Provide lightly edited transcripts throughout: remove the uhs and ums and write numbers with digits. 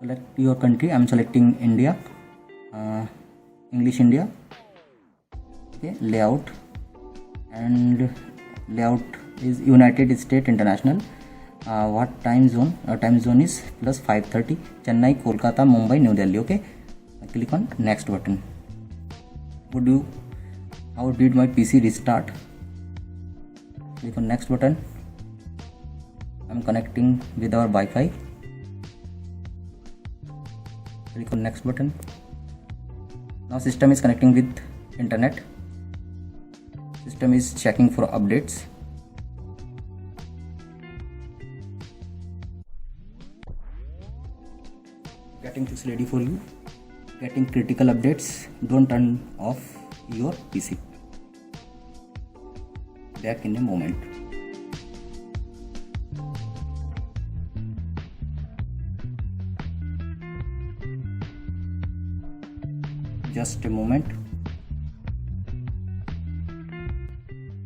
Select your country. I'm selecting India, English India. Okay, layout, and layout is United States International. What time zone? Time zone is plus 5:30. Chennai, Kolkata, Mumbai, New Delhi. Okay, click on next button. How did my PC restart? Click on next button. I'm connecting with our Wi-Fi. Click on next button. Now system is connecting with internet. System is checking for updates. Getting things ready for you. Getting critical updates. Don't turn off your PC. Back in a moment. Just a moment.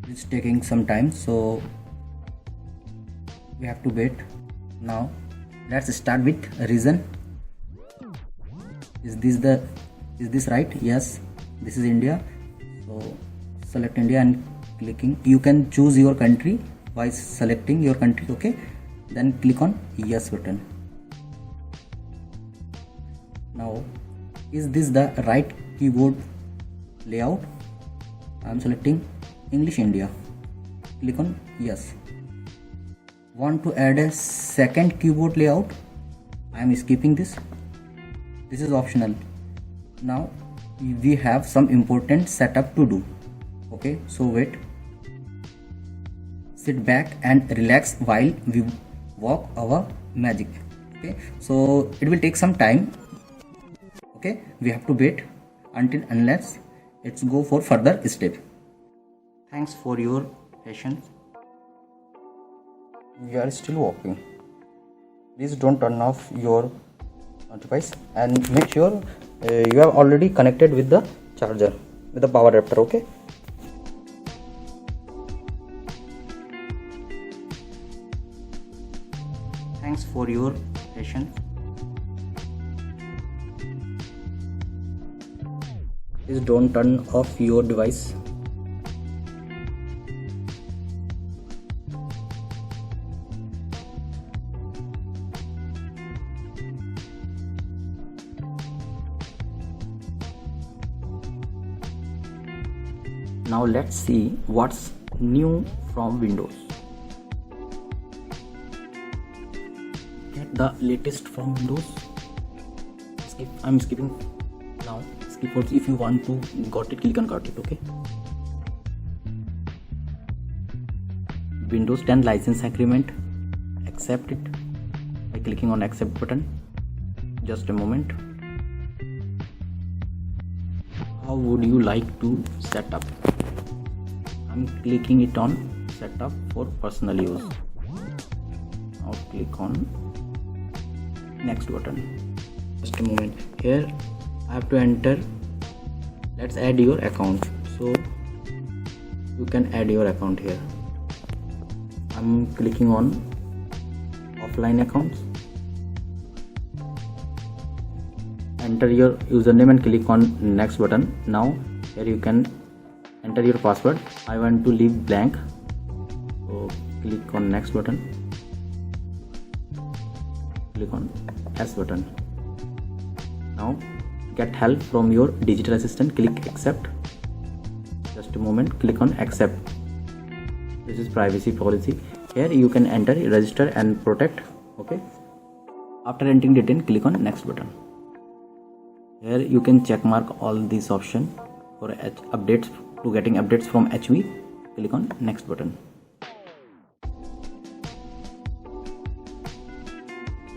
It's taking some time, so we have to wait. Now let's start with a reason. Is this right? Yes, this is India. So select India and clicking. You can choose your country by selecting your country. Okay, then click on yes button. Now, is this the right keyboard layout? I am selecting English India. Click on yes. Want to add a second keyboard layout? I am skipping this. This is optional. Now we have some important setup to do. Okay, so wait. Sit back and relax while we walk our magic. Okay, so it will take some time. Okay, we have to wait unless it's go for further step. Thanks for your patience. We are still walking. Please don't turn off your device and make sure you have already connected with the charger, with the power adapter. Okay. Thanks for your patience. Please don't turn off your device. Now let's see what's new from Windows. Get the latest from Windows. I'm skipping now. Skip also. If you want to got it, click on got it. Okay. Windows 10 license agreement. Accept it by clicking on accept button. Just a moment. How would you like to set up? I'm clicking it on setup for personal use. Now click on next button. Just a moment. Here I have to enter. Let's add your account. So you can add your account here. I'm clicking on offline accounts. Enter your username and click on next button. Now here you can enter your password. I want to leave blank, so click on next button. Click on S button. Now get help from your digital assistant. Click accept. Just a moment. Click on accept. This is privacy policy. Here you can enter, register and protect. Okay. After entering detail, click on next button. Here you can check mark all these options for updates. To getting updates from HV, click on next button.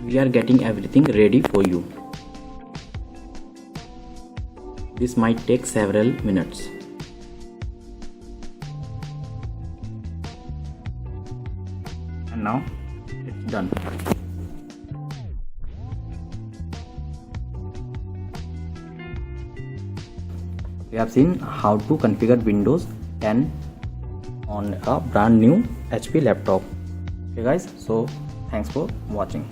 We are getting everything ready for you. This might take several minutes. And now it's done. We have seen how to configure Windows 10 on a brand new HP laptop. Okay guys, so thanks for watching.